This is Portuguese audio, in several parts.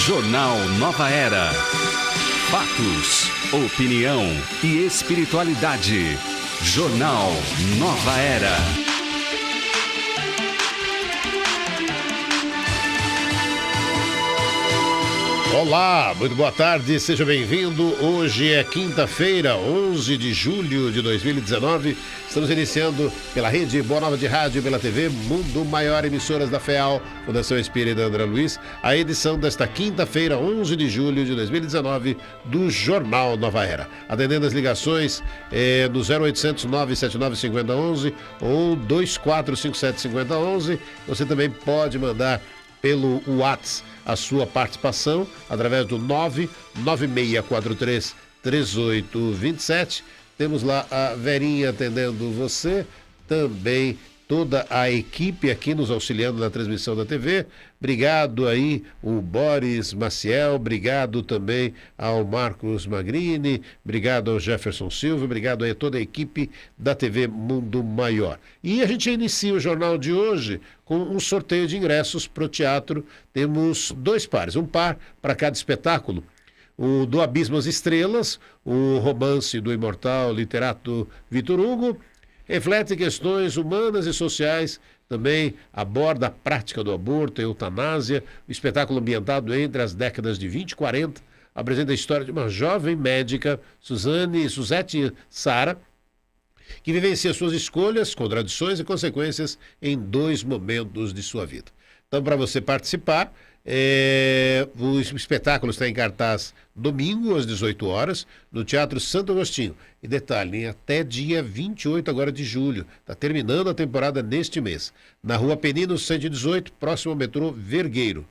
Jornal Nova Era. Fatos, opinião e espiritualidade. Jornal Nova Era. Olá, muito boa tarde, seja bem-vindo. Hoje é quinta-feira, 11 de julho de 2019. Estamos iniciando pela rede Boa Nova de Rádio e pela TV Mundo Maior, emissoras da FEAL, Fundação Espírita André Luiz, a edição desta quinta-feira, 11 de julho de 2019, do Jornal Nova Era. Atendendo as ligações no 0800 979 5011 ou 2457 5011. Você também pode mandar pelo WhatsApp a sua participação através do 996433827. Temos lá a Verinha atendendo você, também toda a equipe aqui nos auxiliando na transmissão da TV. Obrigado aí o Boris Maciel, obrigado também ao Marcos Magrini, obrigado ao Jefferson Silva, obrigado aí a toda a equipe da TV Mundo Maior. E a gente inicia o jornal de hoje com um sorteio de ingressos para o teatro. Temos dois pares, um par para cada espetáculo. O do Abismo às Estrelas, o romance do imortal literato Victor Hugo, reflete questões humanas e sociais, também aborda a prática do aborto e eutanásia. O espetáculo ambientado entre as décadas de 20 e 40 apresenta a história de uma jovem médica, Suzete Sara, que vivencia suas escolhas, contradições e consequências em dois momentos de sua vida. Então, para você participar, o espetáculo está em cartaz domingo às 18 horas no Teatro Santo Agostinho. E detalhe, até dia 28 agora de julho. Está terminando a temporada neste mês. Na Rua Penino 118, próximo ao metrô Vergueiro.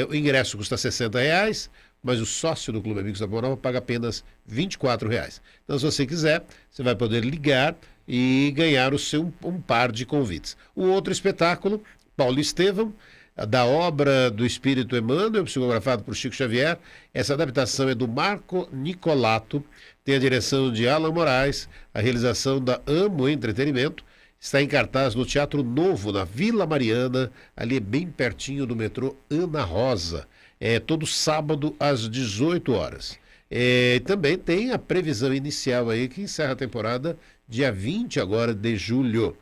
O ingresso custa R$60, mas o sócio do Clube Amigos da Boa Nova paga apenas R$24. Então, se você quiser, você vai poder ligar e ganhar o seu um par de convites. O outro espetáculo, Paulo Estevam, da obra do Espírito Emmanuel, psicografado por Chico Xavier. Essa adaptação é do Marco Nicolato, tem a direção de Alan Moraes, a realização da Amo Entretenimento. Está em cartaz no Teatro Novo, na Vila Mariana, ali bem pertinho do metrô Ana Rosa. Todo sábado às 18 horas. Também tem a previsão inicial aí, que encerra a temporada dia 20 agora de julho. O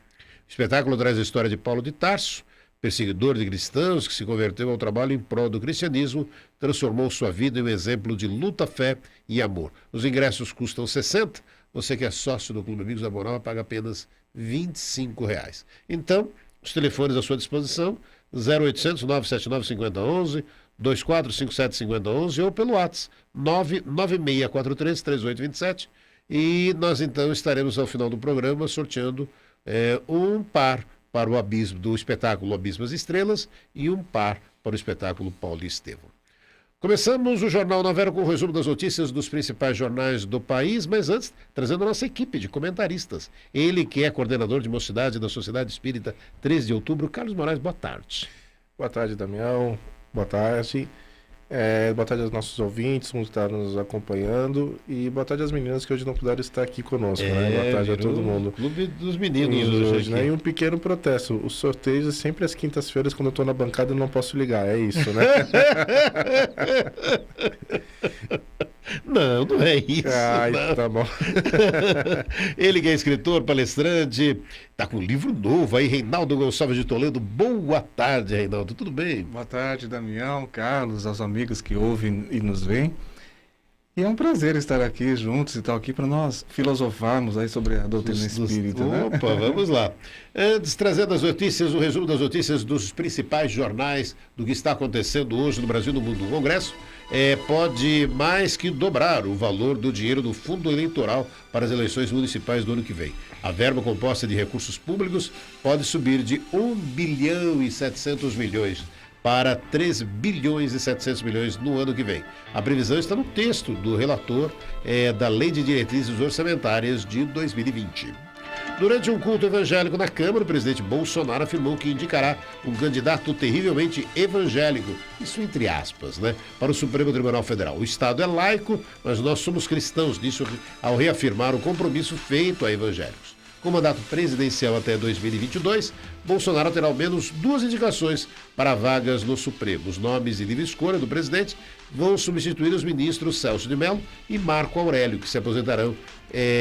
espetáculo traz a história de Paulo de Tarso, perseguidor de cristãos que se converteu ao trabalho em prol do cristianismo, transformou sua vida em um exemplo de luta, fé e amor. Os ingressos custam R$60, você que é sócio do Clube Amigos da Boa Nova paga apenas R$25. Então, os telefones à sua disposição, 0800 979 5011, 2457 5011 ou pelo WhatsApp 996433827. E nós então estaremos ao final do programa sorteando um par para o abismo do espetáculo Abismo às Estrelas e um par para o espetáculo Paulo Estevam. Começamos o Jornal Nova Era com o resumo das notícias dos principais jornais do país, mas antes, trazendo a nossa equipe de comentaristas. Ele que é coordenador de mocidade da Sociedade Espírita 13 de Outubro, Carlos Moraes, boa tarde. Boa tarde, Damião. Boa tarde. Boa tarde aos nossos ouvintes, que estão nos acompanhando. E boa tarde às meninas que hoje não puderam estar aqui conosco. Né? Boa tarde a todo mundo. Clube dos meninos hoje, né? E um pequeno protesto. Os sorteios sempre às quintas-feiras, quando eu estou na bancada, eu não posso ligar. É isso, né? Não é isso. Ai, não. Tá bom. Ele que é escritor, palestrante, está com um livro novo aí, Reinaldo Gonçalves de Toledo. Boa tarde, Reinaldo, tudo bem? Boa tarde, Damião, Carlos, aos amigos que ouvem e nos veem. E é um prazer estar aqui juntos e tal, aqui para nós filosofarmos aí sobre a doutrina espírita, né? Opa, vamos lá. Antes, trazendo as notícias, o resumo das notícias dos principais jornais do que está acontecendo hoje no Brasil e no mundo. O Congresso pode mais que dobrar o valor do dinheiro do fundo eleitoral para as eleições municipais do ano que vem. A verba composta de recursos públicos pode subir de 1 bilhão e 700 milhões para 3 bilhões e 700 milhões no ano que vem. A previsão está no texto do relator da Lei de Diretrizes Orçamentárias de 2020. Durante um culto evangélico na Câmara, o presidente Bolsonaro afirmou que indicará um candidato terrivelmente evangélico, isso entre aspas, né, para o Supremo Tribunal Federal. O Estado é laico, mas nós somos cristãos, disse ao reafirmar o compromisso feito a evangélicos. Com mandato presidencial até 2022, Bolsonaro terá ao menos 2 indicações para vagas no Supremo. Os nomes de livre escolha do presidente vão substituir os ministros Celso de Mello e Marco Aurélio, que se aposentarão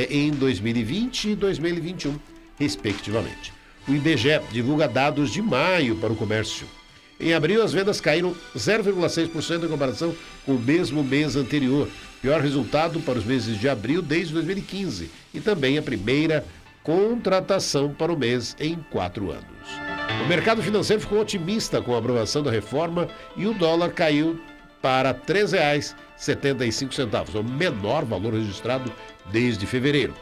em 2020 e 2021, respectivamente. O IBGE divulga dados de maio para o comércio. Em abril, as vendas caíram 0,6% em comparação com o mesmo mês anterior, pior resultado para os meses de abril desde 2015, e também a primeira contratação para o mês em 4 anos. O mercado financeiro ficou otimista com a aprovação da reforma e o dólar caiu para R$ 3,75, o menor valor registrado desde fevereiro.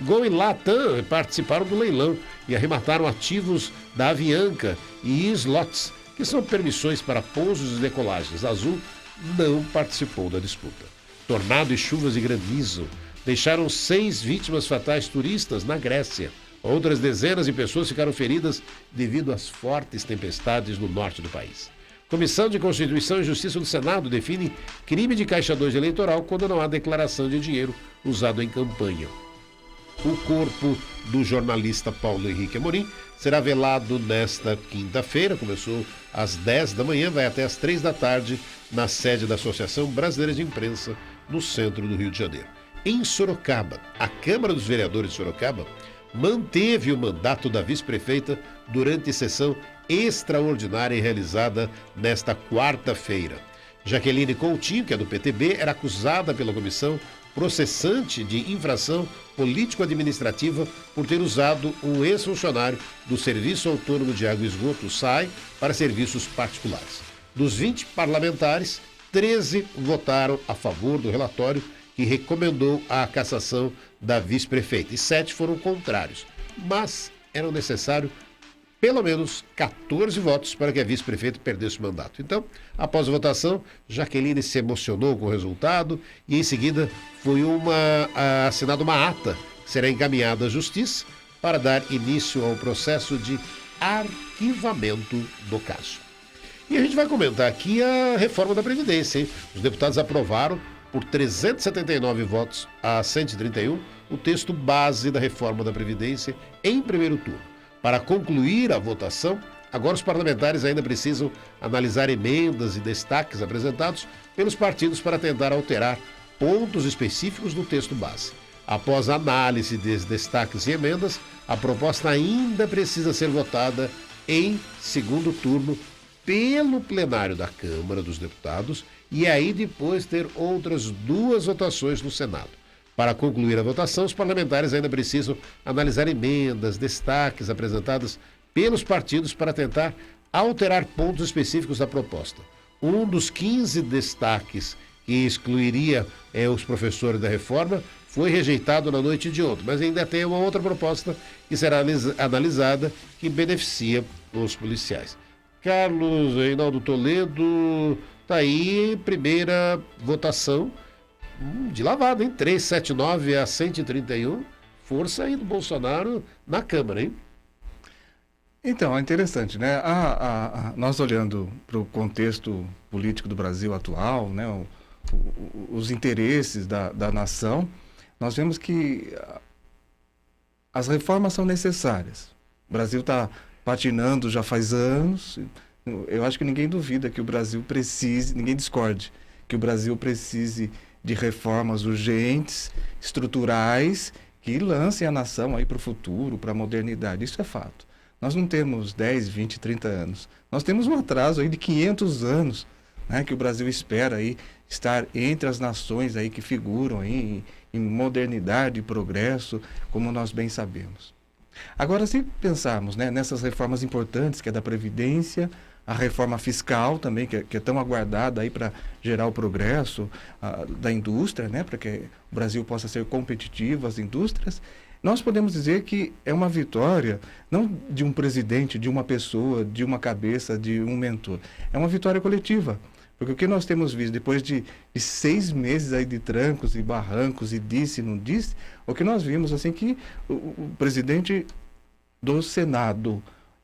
Gol e Latam participaram do leilão e arremataram ativos da Avianca e Slots, que são permissões para pousos e decolagens. A Azul não participou da disputa. Tornado e chuvas e granizo deixaram 6 vítimas fatais turistas na Grécia. Outras dezenas de pessoas ficaram feridas devido às fortes tempestades no norte do país. Comissão de Constituição e Justiça do Senado define crime de caixa 2 eleitoral quando não há declaração de dinheiro usado em campanha. O corpo do jornalista Paulo Henrique Amorim será velado nesta quinta-feira, começou às 10 da manhã, vai até às 3 da tarde, na sede da Associação Brasileira de Imprensa, no centro do Rio de Janeiro. Em Sorocaba, a Câmara dos Vereadores de Sorocaba manteve o mandato da vice-prefeita durante sessão extraordinária realizada nesta quarta-feira. Jaqueline Coutinho, que é do PTB, era acusada pela comissão processante de infração político-administrativa por ter usado um ex-funcionário do Serviço Autônomo de Água e Esgoto, SAI, para serviços particulares. Dos 20 parlamentares, 13 votaram a favor do relatório que recomendou a cassação da vice-prefeita e 7 foram contrários, mas eram necessários pelo menos 14 votos para que a vice-prefeita perdesse o mandato. Então, após a votação, Jaqueline se emocionou com o resultado e, em seguida, foi assinada uma ata que será encaminhada à Justiça para dar início ao processo de arquivamento do caso. E a gente vai comentar aqui a reforma da Previdência, hein? Os deputados aprovaram, por 379 votos a 131, o texto base da reforma da Previdência em primeiro turno. Para concluir a votação, agora os parlamentares ainda precisam analisar emendas e destaques apresentados pelos partidos para tentar alterar pontos específicos do texto base. Após a análise dos destaques e emendas, a proposta ainda precisa ser votada em segundo turno pelo plenário da Câmara dos Deputados e aí depois ter outras 2 votações no Senado. Para concluir a votação, os parlamentares ainda precisam analisar emendas, destaques apresentadas pelos partidos para tentar alterar pontos específicos da proposta. Um dos 15 destaques que excluiria os professores da reforma foi rejeitado na noite de ontem, mas ainda tem uma outra proposta que será analisada que beneficia os policiais. Carlos Reinaldo Toledo, tá aí, primeira votação de lavada, hein? 379 a 131, força aí do Bolsonaro na Câmara, hein? Então, é interessante, né? Nós olhando para o contexto político do Brasil atual, né? Os interesses da nação, nós vemos que as reformas são necessárias. O Brasil está patinando já faz anos. Eu acho que ninguém duvida que o Brasil precise, ninguém discorde, que o Brasil precise de reformas urgentes, estruturais, que lancem a nação aí para o futuro, para a modernidade. Isso é fato. Nós não temos 10, 20, 30 anos. Nós temos um atraso aí de 500 anos, né, que o Brasil espera aí estar entre as nações aí que figuram aí em modernidade e progresso, como nós bem sabemos. Agora, se pensarmos, né, nessas reformas importantes, que é da Previdência, a reforma fiscal também, que é tão aguardada aí para gerar o progresso da indústria, né, para que o Brasil possa ser competitivo, as indústrias, nós podemos dizer que é uma vitória, não de um presidente, de uma pessoa, de uma cabeça, de um mentor. É uma vitória coletiva. Porque o que nós temos visto depois de 6 meses aí de trancos e barrancos e disse e não disse, o que nós vimos assim que o presidente do Senado,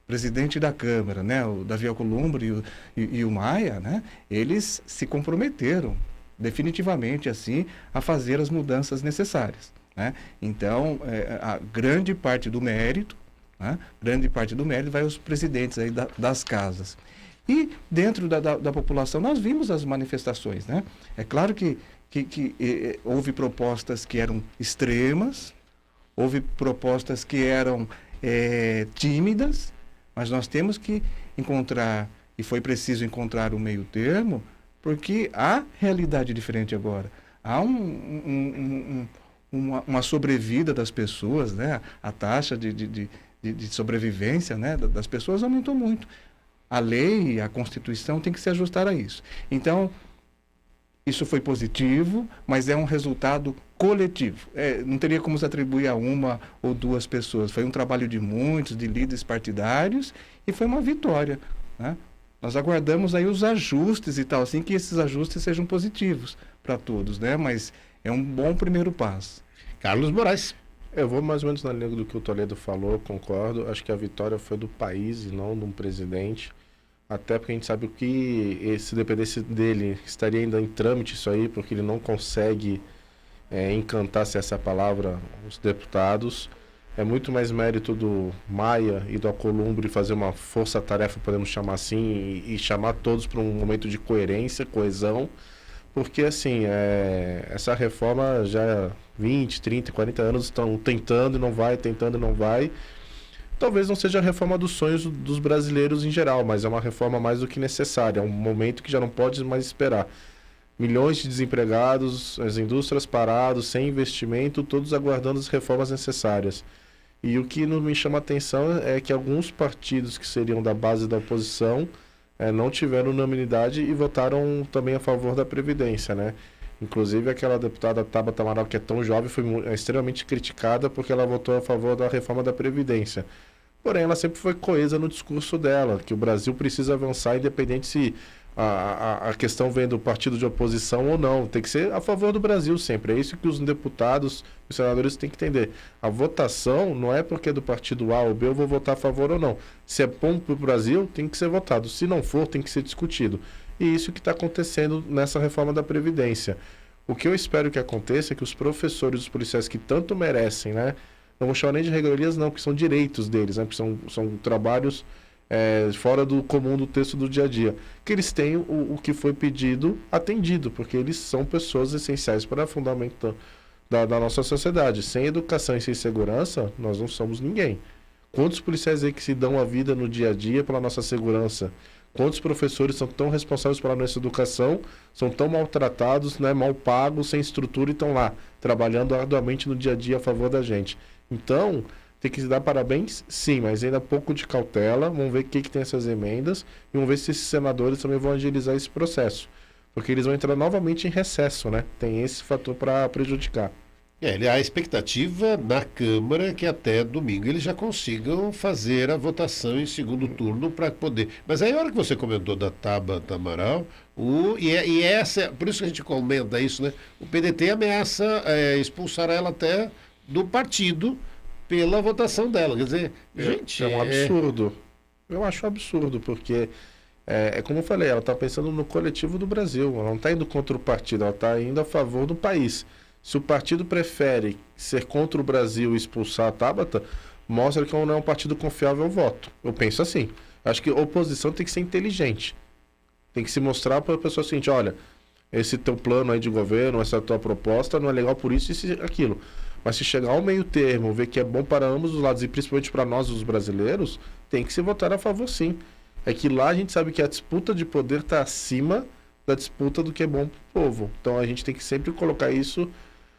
presidente da Câmara, né, o Davi Alcolumbre e o Maia, né, eles se comprometeram definitivamente assim a fazer as mudanças necessárias. né? Então, a grande parte do mérito, né? Grande parte do mérito vai aos presidentes aí das casas. E dentro da população nós vimos as manifestações, né? É claro que houve propostas que eram extremas, houve propostas que eram tímidas, mas nós temos que encontrar, e foi preciso encontrar um meio termo, porque há realidade diferente agora. Há uma sobrevida das pessoas, né? A taxa de sobrevivência, né, das pessoas aumentou muito. A lei, a Constituição tem que se ajustar a isso. Então, isso foi positivo, mas é um resultado coletivo. Não teria como se atribuir a uma ou duas pessoas. Foi um trabalho de muitos, de líderes partidários, e foi uma vitória, né? Nós aguardamos aí os ajustes e tal, assim que esses ajustes sejam positivos para todos, né? Mas é um bom primeiro passo. Carlos Moraes. Eu vou mais ou menos na linha do que o Toledo falou, concordo. Acho que a vitória foi do país e não de um presidente. Até porque a gente sabe que, se dependesse dele, estaria ainda em trâmite isso aí, porque ele não consegue encantar, se essa é a palavra, os deputados. É muito mais mérito do Maia e do Alcolumbre fazer uma força-tarefa, podemos chamar assim, e chamar todos para um momento de coerência, coesão. Porque, assim, essa reforma já 20, 30, 40 anos estão tentando e não vai, tentando e não vai. Talvez não seja a reforma dos sonhos dos brasileiros em geral, mas é uma reforma mais do que necessária. É um momento que já não pode mais esperar. Milhões de desempregados, as indústrias paradas, sem investimento, todos aguardando as reformas necessárias. E o que não me chama a atenção é que alguns partidos que seriam da base da oposição não tiveram unanimidade e votaram também a favor da Previdência, né? Inclusive aquela deputada Tabata Amaral, que é tão jovem, foi extremamente criticada porque ela votou a favor da reforma da Previdência. Porém, ela sempre foi coesa no discurso dela, que o Brasil precisa avançar independente se a questão vem do partido de oposição ou não. Tem que ser a favor do Brasil sempre. É isso que os deputados, os senadores têm que entender. A votação não é porque é do partido A ou B eu vou votar a favor ou não. Se é bom para o Brasil, tem que ser votado. Se não for, tem que ser discutido. E isso que está acontecendo nessa reforma da Previdência. O que eu espero que aconteça é que os professores, os policiais que tanto merecem, né? Não vou chamar nem de regalias, não, porque são direitos deles, né? Porque são trabalhos fora do comum do texto do dia a dia. Que eles tenham o que foi pedido atendido, porque eles são pessoas essenciais para o fundamento da nossa sociedade. Sem educação e sem segurança, nós não somos ninguém. Quantos policiais aí que se dão a vida no dia a dia pela nossa segurança? Quantos professores são tão responsáveis pela nossa educação, são tão maltratados, né, mal pagos, sem estrutura e estão lá, trabalhando arduamente no dia a dia a favor da gente. Então, tem que se dar parabéns, sim, mas ainda pouco de cautela. Vamos ver o que tem essas emendas e vamos ver se esses senadores também vão agilizar esse processo. Porque eles vão entrar novamente em recesso, né? Tem esse fator para prejudicar. A expectativa na Câmara é que até domingo eles já consigam fazer a votação em segundo turno para poder. Mas aí a hora que você comentou da Tabata Amaral, por isso que a gente comenta isso, né? O PDT ameaça expulsar ela até do partido pela votação dela. Quer dizer, gente... É um absurdo. Eu acho absurdo, porque, como eu falei, ela está pensando no coletivo do Brasil. Ela não está indo contra o partido, ela está indo a favor do país. Se o partido prefere ser contra o Brasil e expulsar a Tabata, mostra que não é um partido confiável ao voto. Eu penso assim. Acho que a oposição tem que ser inteligente. Tem que se mostrar para a pessoa seguinte, olha, esse teu plano aí de governo, essa tua proposta não é legal por isso e aquilo. Mas se chegar ao meio termo, ver que é bom para ambos os lados, e principalmente para nós, os brasileiros, tem que se votar a favor sim. É que lá a gente sabe que a disputa de poder está acima da disputa do que é bom para o povo. Então a gente tem que sempre colocar isso,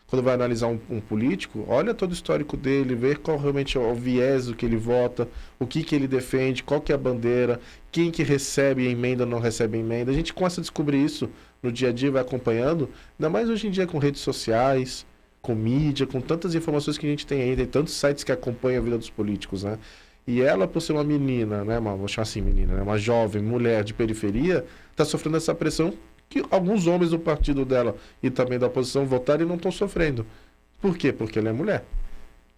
quando vai analisar um político, olha todo o histórico dele, ver qual realmente é o viés do que ele vota, o que ele defende, qual que é a bandeira, quem que recebe emenda ou não recebe emenda. A gente começa a descobrir isso no dia a dia, vai acompanhando, ainda mais hoje em dia com redes sociais, com mídia, com tantas informações que a gente tem aí, tem tantos sites que acompanham a vida dos políticos, né? E ela, por ser uma menina, né, vou chamar assim menina, né, uma jovem mulher de periferia, está sofrendo essa pressão que alguns homens do partido dela e também da oposição votaram e não estão sofrendo. Por quê? Porque ela é mulher.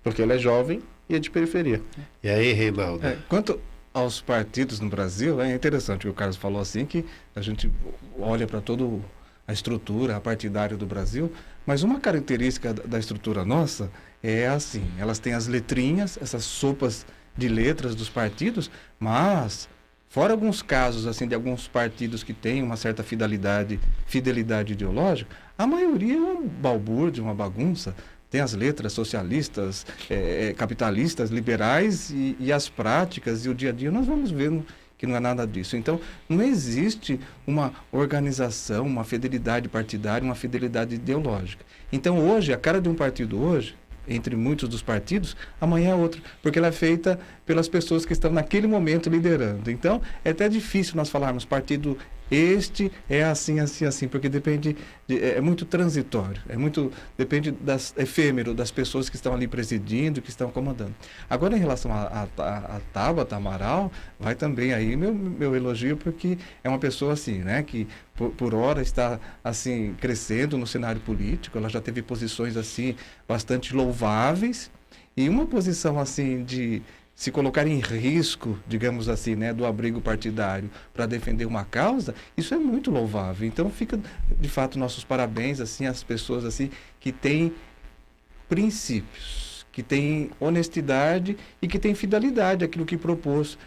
Porque ela é jovem e é de periferia. E aí, Reinaldo? Quanto aos partidos no Brasil, é interessante o que o Carlos falou assim, que a gente olha para toda a estrutura partidária do Brasil, Mas uma característica da estrutura nossa é assim, elas têm as letrinhas, essas sopas de letras dos partidos, mas fora alguns casos assim de alguns partidos que têm uma certa fidelidade ideológica, a maioria é um balbúrdio, uma bagunça. Tem as letras socialistas, capitalistas, liberais e as práticas e o dia a dia nós vamos vendo que não é nada disso. Então, não existe uma organização, uma fidelidade partidária, uma fidelidade ideológica. Então, hoje, a cara de um partido hoje, entre muitos dos partidos, amanhã é outro, porque ela é feita pelas pessoas que estão naquele momento liderando. Então, é até difícil nós falarmos partido este é assim, assim, assim, porque depende, é muito transitório, depende efêmero das pessoas que estão ali presidindo, que estão comandando. Agora, em relação a Tabata Amaral, vai também aí meu elogio, porque é uma pessoa assim, né, que por hora está assim crescendo no cenário político, ela já teve posições assim bastante louváveis, e uma posição assim de se colocar em risco, digamos assim, né, do abrigo partidário para defender uma causa, isso é muito louvável. Então fica, de fato, nossos parabéns assim às pessoas assim que têm princípios, que têm honestidade e que têm fidelidade àquilo que propôs.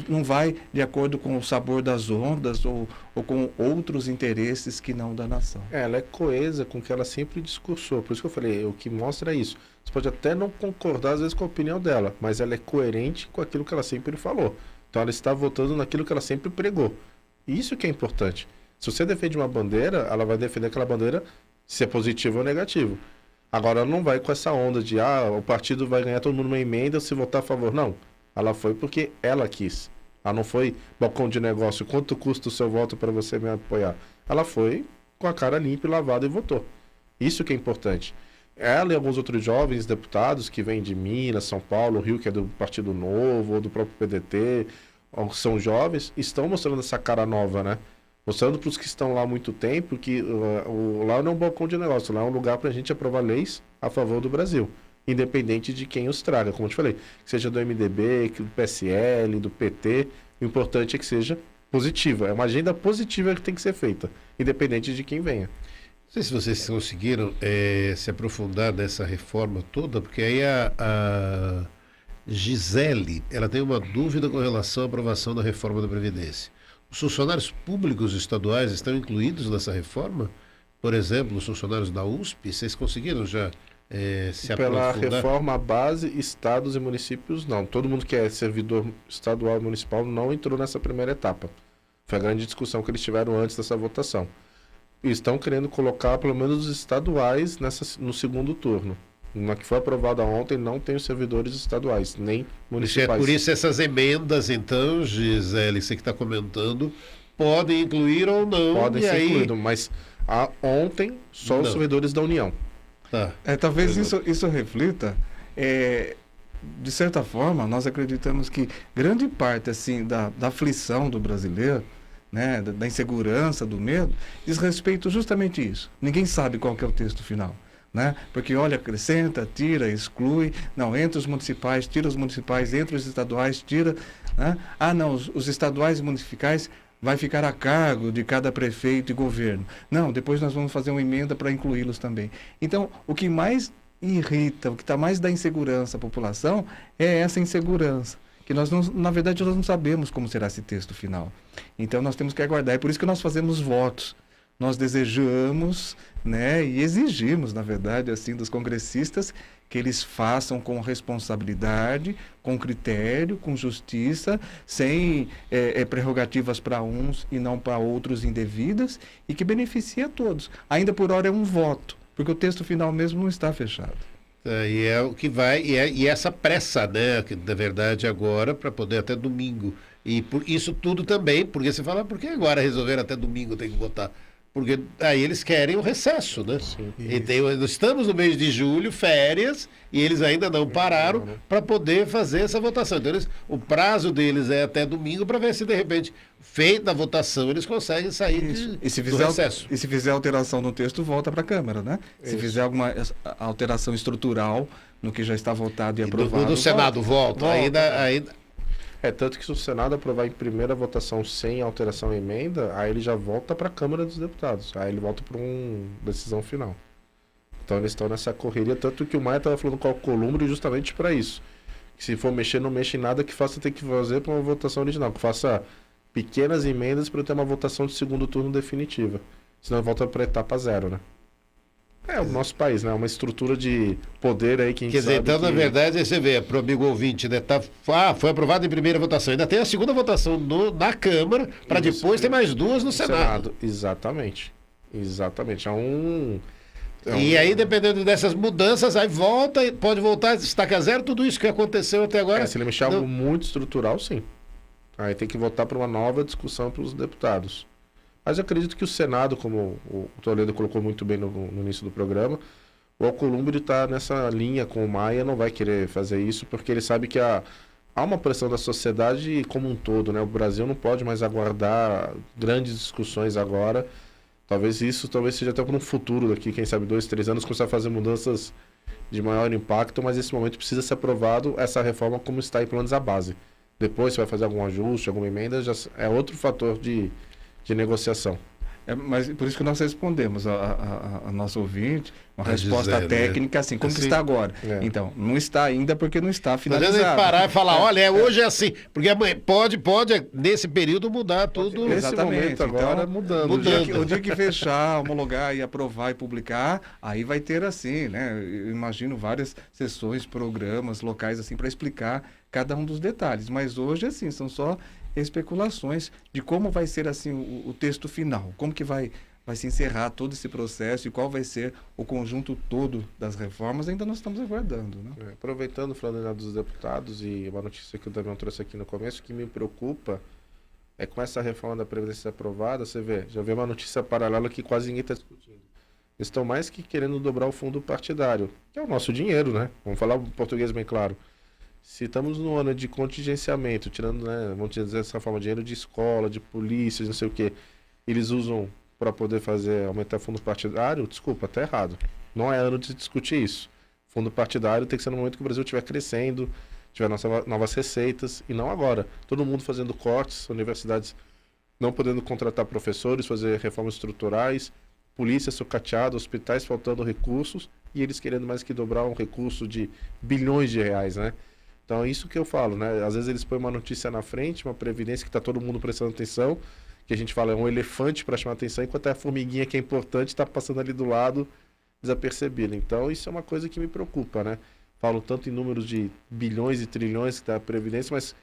Não vai de acordo com o sabor das ondas ou com outros interesses que não da nação. Ela é coesa com o que ela sempre discursou. Por isso que eu falei, o que mostra é isso. Você pode até não concordar, às vezes, com a opinião dela, mas ela é coerente com aquilo que ela sempre falou. Então, ela está votando naquilo que ela sempre pregou. Isso que é importante. Se você defende uma bandeira, ela vai defender aquela bandeira se é positivo ou negativo. Agora, ela não vai com essa onda de, o partido vai ganhar todo mundo uma emenda se votar a favor. Não. Ela foi porque ela quis. Ela não foi balcão de negócio, quanto custa o seu voto para você me apoiar. Ela foi com a cara limpa e lavada e votou. Isso que é importante. Ela e alguns outros jovens deputados que vêm de Minas, São Paulo, Rio, que é do Partido Novo, ou do próprio PDT, ou são jovens, estão mostrando essa cara nova, né? Mostrando para os que estão lá há muito tempo que lá não é um balcão de negócio, lá é um lugar para a gente aprovar leis a favor do Brasil, independente de quem os traga, como eu te falei, que seja do MDB, que do PSL, do PT, o importante é que seja positiva, é uma agenda positiva que tem que ser feita, independente de quem venha. Não sei se vocês conseguiram se aprofundar nessa reforma toda, porque aí a Gisele, ela tem uma dúvida com relação à aprovação da reforma da Previdência. Os funcionários públicos estaduais estão incluídos nessa reforma? Por exemplo, os funcionários da USP, vocês conseguiram já se aprofundar? Pela reforma base, estados e municípios não. Todo mundo que é servidor estadual e municipal não entrou nessa primeira etapa. Foi a grande discussão que eles tiveram antes dessa votação. E estão querendo colocar pelo menos os estaduais no segundo turno. Na que foi aprovada ontem não tem os servidores estaduais, nem municipais. Por isso essas emendas, então, Gisele, você que está comentando, podem incluir ou não. Podem ser incluídos, mas ontem só não. Os servidores da União. Tá. Talvez isso reflita, de certa forma, nós acreditamos que grande parte assim, da aflição do brasileiro, né, da insegurança, do medo, diz respeito justamente isso. Ninguém sabe qual que é o texto final. Né? Porque olha, acrescenta, tira, exclui, não, entre os municipais, tira os municipais, entre os estaduais, tira, né? Não, os estaduais e municipais vai ficar a cargo de cada prefeito e governo. Não, depois nós vamos fazer uma emenda para incluí-los também. Então, o que mais irrita, o que está mais da insegurança à população é essa insegurança, que nós não, na verdade nós não sabemos como será esse texto final. Então nós temos que aguardar, é por isso que nós fazemos votos. Nós desejamos, né, e exigimos, na verdade, assim, dos congressistas, que eles façam com responsabilidade, com critério, com justiça, sem prerrogativas para uns e não para outros indevidas, e que beneficie a todos. Ainda por hora é um voto, porque o texto final mesmo não está fechado. E é o que vai, e essa pressa, né, que na verdade agora, para poder até domingo. E por isso tudo também, porque você fala, por que agora resolveram até domingo tem que votar? Porque aí eles querem o recesso, né? Sim, nós estamos no mês de julho, férias, e eles ainda não pararam para poder fazer essa votação. Então, o prazo deles é até domingo para ver se, de repente, feita a votação, eles conseguem sair do recesso. E se fizer alteração no texto, volta para a Câmara, né? Isso. Se fizer alguma alteração estrutural no que já está votado e aprovado... No Senado volta. Ainda... tanto que se o Senado aprovar em primeira votação sem alteração e emenda, aí ele já volta para a Câmara dos Deputados. Aí ele volta para uma decisão final. Então eles estão nessa correria, tanto que o Maia estava falando com o Alcolumbre justamente para isso. Que se for mexer, não mexe em nada que faça ter que fazer para uma votação original, que faça pequenas emendas para ter uma votação de segundo turno definitiva. Senão volta para a etapa 0, né? É o nosso país, né? Uma estrutura de poder aí que a gente Quer dizer, sabe então, que... na verdade, aí você vê, pro amigo ouvinte, né? Foi aprovado em primeira votação. Ainda tem a segunda votação na Câmara, para depois ter mais duas no Senado. Exatamente. Exatamente. E aí, dependendo dessas mudanças, aí pode voltar, estaca zero, tudo isso que aconteceu até agora. Se ele mexer algo muito estrutural, sim. Aí tem que voltar para uma nova discussão para os deputados. Mas eu acredito que o Senado, como o Toledo colocou muito bem no início do programa, o Alcolumbre está nessa linha com o Maia, não vai querer fazer isso, porque ele sabe que há uma pressão da sociedade como um todo, né? O Brasil não pode mais aguardar grandes discussões agora. Talvez seja até para um futuro daqui, quem sabe 2, 3 anos, começar a fazer mudanças de maior impacto, mas nesse momento precisa ser aprovado essa reforma como está aí, pelo menos a base. Depois, se vai fazer algum ajuste, alguma emenda, já é outro fator de negociação. Mas por isso que nós respondemos a nosso ouvinte, uma resposta Gisele, técnica, né? assim, como que Assim, está agora? Então, não está ainda porque não está finalizado. Às vezes parar e falar, olha, hoje é assim, porque amanhã pode nesse período mudar tudo. Nesse momento agora, então, mudando. O dia que fechar, homologar e aprovar e publicar, aí vai ter assim, né? Eu imagino várias sessões, programas locais assim para explicar cada um dos detalhes. Mas hoje, assim, são só especulações de como vai ser assim o texto final, como que vai se encerrar todo esse processo e qual vai ser o conjunto todo das reformas, ainda nós estamos aguardando, né? Aproveitando, falando dos deputados, e uma notícia que eu também trouxe aqui no começo, que me preocupa é com essa reforma da Previdência aprovada, você vê, já vê uma notícia paralela que quase ninguém está discutindo. Eles estão mais que querendo dobrar o fundo partidário, que é o nosso dinheiro, né? Vamos falar o português bem claro. Se estamos no ano de contingenciamento, tirando, né, vamos dizer dessa forma, dinheiro de escola, de polícia, não sei o que, eles usam para poder aumentar fundo partidário, desculpa, tá errado. Não é ano de discutir isso. Fundo partidário tem que ser no momento que o Brasil estiver crescendo, tiver novas receitas, e não agora. Todo mundo fazendo cortes, universidades não podendo contratar professores, fazer reformas estruturais, polícia sucateada, hospitais faltando recursos, e eles querendo mais que dobrar um recurso de bilhões de reais, né? Então é isso que eu falo, né? Às vezes eles põem uma notícia na frente, uma previdência que está todo mundo prestando atenção, que a gente fala é um elefante para chamar atenção, enquanto é a formiguinha que é importante está passando ali do lado desapercebida. Então isso é uma coisa que me preocupa, né? Falam tanto em números de bilhões e trilhões que está a previdência, mas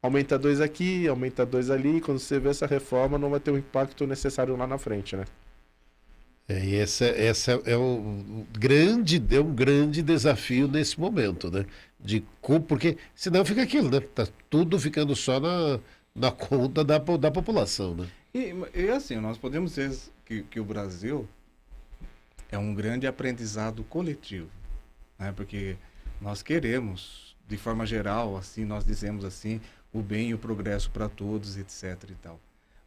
aumenta 2 aqui, aumenta 2 ali, e quando você vê essa reforma não vai ter o impacto necessário lá na frente, né? E essa é um grande desafio nesse momento, né? Porque senão fica aquilo, né? Tá tudo ficando só na conta da população, né? E assim, nós podemos dizer que o Brasil é um grande aprendizado coletivo, né? Porque nós queremos, de forma geral, assim, nós dizemos assim, o bem e o progresso para todos, etc. e tal.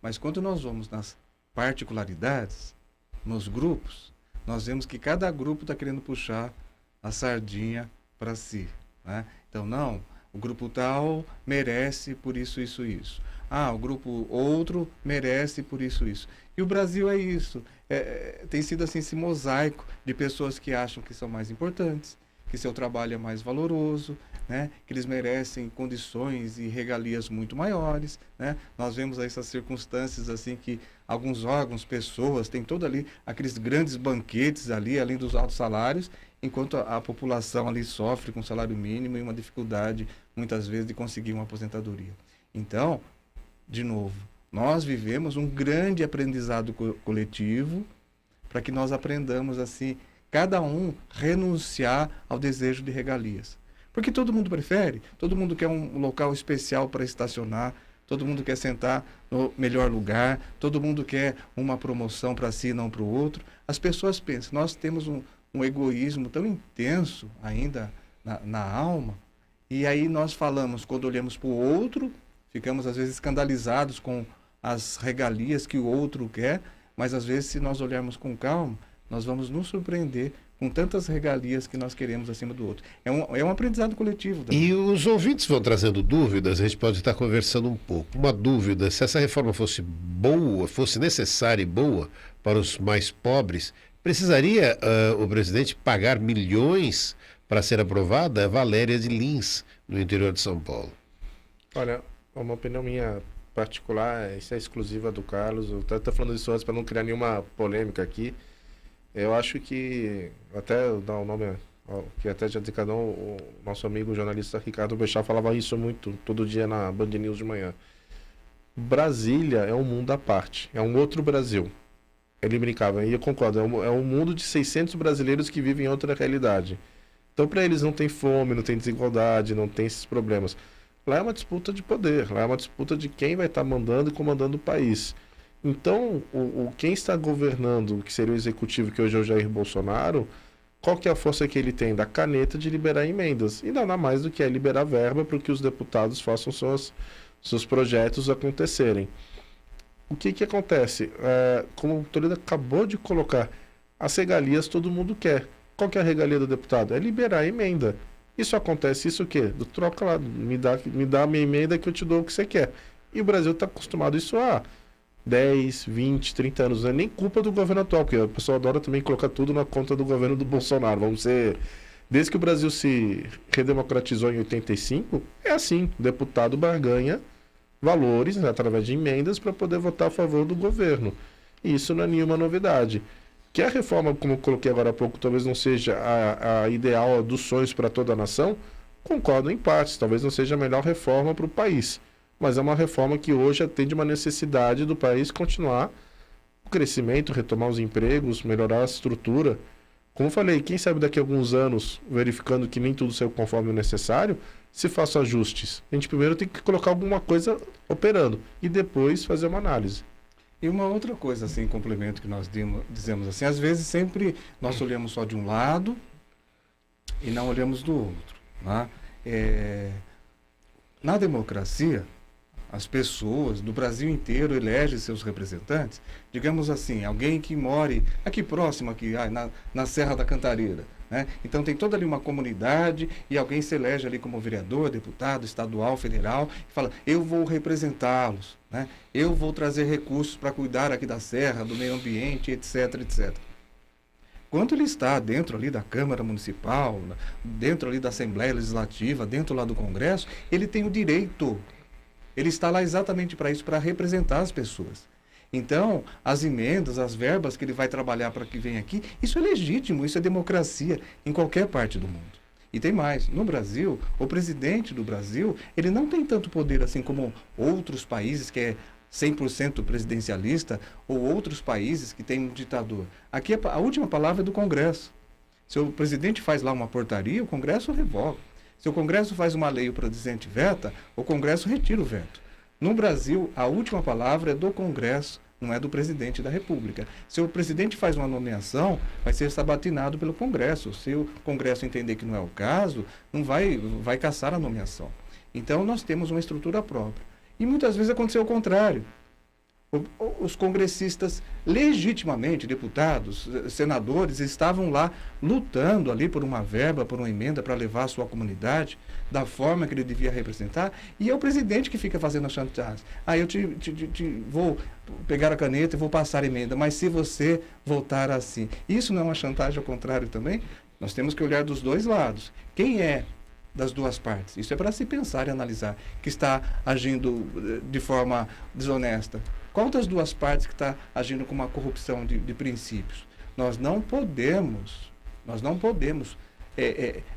Mas quando nós vamos nas particularidades, nos grupos, nós vemos que cada grupo está querendo puxar a sardinha para si, né? Então, não, o grupo tal merece por isso, isso, isso. Ah, o grupo outro merece por isso, isso. E o Brasil é isso. Tem sido assim esse mosaico de pessoas que acham que são mais importantes, que seu trabalho é mais valoroso, né? Que eles merecem condições e regalias muito maiores, né? Nós vemos essas circunstâncias assim que alguns órgãos, pessoas, têm todo ali aqueles grandes banquetes ali, além dos altos salários, enquanto a população ali sofre com salário mínimo e uma dificuldade, muitas vezes, de conseguir uma aposentadoria. Então, de novo, nós vivemos um grande aprendizado coletivo para que nós aprendamos, assim, cada um renunciar ao desejo de regalias. Porque todo mundo prefere, todo mundo quer um local especial para estacionar, todo mundo quer sentar no melhor lugar, todo mundo quer uma promoção para si e não para o outro. As pessoas pensam, nós temos um egoísmo tão intenso ainda na alma, e aí nós falamos, quando olhamos para o outro, ficamos às vezes escandalizados com as regalias que o outro quer, mas às vezes se nós olharmos com calma, nós vamos nos surpreender com tantas regalias que nós queremos acima do outro. É um aprendizado coletivo também. E os ouvintes vão trazendo dúvidas, a gente pode estar conversando um pouco. Uma dúvida, se essa reforma fosse boa, fosse necessária e boa para os mais pobres, Precisaria o presidente pagar milhões para ser aprovada? Valéria de Lins, no interior de São Paulo. Olha, uma opinião minha particular, isso é exclusiva do Carlos. Eu estou falando isso antes para não criar nenhuma polêmica aqui. Eu acho que, até dar o nome, que até já decadou, o nosso amigo jornalista Ricardo Bechá falava isso muito, todo dia na Band News de manhã. Brasília é um mundo à parte, é um outro Brasil. Ele brincava, e eu concordo, é um mundo de 600 brasileiros que vivem em outra realidade. Então, para eles não tem fome, não tem desigualdade, não tem esses problemas. Lá é uma disputa de poder, lá é uma disputa de quem vai estar mandando e comandando o país. Então, quem está governando, que seria o executivo, que hoje é o Jair Bolsonaro, qual que é a força que ele tem? Da caneta de liberar emendas. E nada mais do que é liberar verba para que os deputados façam seus projetos acontecerem. O que acontece? Como o Toledo acabou de colocar, as regalias todo mundo quer. Qual que é a regalia do deputado? É liberar a emenda. Isso acontece, isso o quê? Troca lá, me dá a minha emenda que eu te dou o que você quer. E o Brasil está acostumado a isso há 10, 20, 30 anos. Não é nem culpa do governo atual, porque o pessoal adora também colocar tudo na conta do governo do Bolsonaro. Vamos ser... Desde que o Brasil se redemocratizou em 85, é assim, o deputado barganha valores, né, através de emendas para poder votar a favor do governo. E isso não é nenhuma novidade. Que a reforma, como eu coloquei agora há pouco, talvez não seja a ideal dos sonhos para toda a nação, concordo em partes, talvez não seja a melhor reforma para o país. Mas é uma reforma que hoje atende uma necessidade do país continuar o crescimento, retomar os empregos, melhorar a estrutura. Como eu falei, quem sabe daqui a alguns anos, verificando que nem tudo saiu conforme o necessário, se faça ajustes. A gente primeiro tem que colocar alguma coisa operando e depois fazer uma análise. E uma outra coisa, assim, complemento que nós dizemos assim, às vezes sempre nós olhamos só de um lado e não olhamos do outro. Né? Na democracia, as pessoas do Brasil inteiro elegem seus representantes, digamos assim, alguém que more aqui próximo, aqui, na Serra da Cantareira. Né? Então tem toda ali uma comunidade e alguém se elege ali como vereador, deputado, estadual, federal, e fala, eu vou representá-los, né? Eu vou trazer recursos para cuidar aqui da serra, do meio ambiente, etc, etc. Quando ele está dentro ali da Câmara Municipal, dentro ali da Assembleia Legislativa, dentro lá do Congresso, ele tem o direito, ele está lá exatamente para isso, para representar as pessoas. Então, as emendas, as verbas que ele vai trabalhar para que venha aqui, isso é legítimo, isso é democracia em qualquer parte do mundo. E tem mais, no Brasil, o presidente do Brasil, ele não tem tanto poder assim como outros países que é 100% presidencialista ou outros países que têm um ditador. Aqui a última palavra é do Congresso. Se o presidente faz lá uma portaria, o Congresso revoga. Se o Congresso faz uma lei e o presidente veta, o Congresso retira o veto. No Brasil, a última palavra é do Congresso, não é do presidente da República. Se o presidente faz uma nomeação, vai ser sabatinado pelo Congresso. Se o Congresso entender que não é o caso, não vai cassar a nomeação. Então, nós temos uma estrutura própria. E muitas vezes aconteceu o contrário. Os congressistas, legitimamente, deputados, senadores, estavam lá lutando ali por uma verba, por uma emenda para levar a sua comunidade da forma que ele devia representar, e é o presidente que fica fazendo a chantagem. Eu vou pegar a caneta e vou passar a emenda, mas se você votar assim, isso não é uma chantagem ao contrário também? Nós temos que olhar dos dois lados. Quem é das duas partes? Isso é para se pensar e analisar, que está agindo de forma desonesta. Qual das duas partes que está agindo com uma corrupção de princípios? Nós não podemos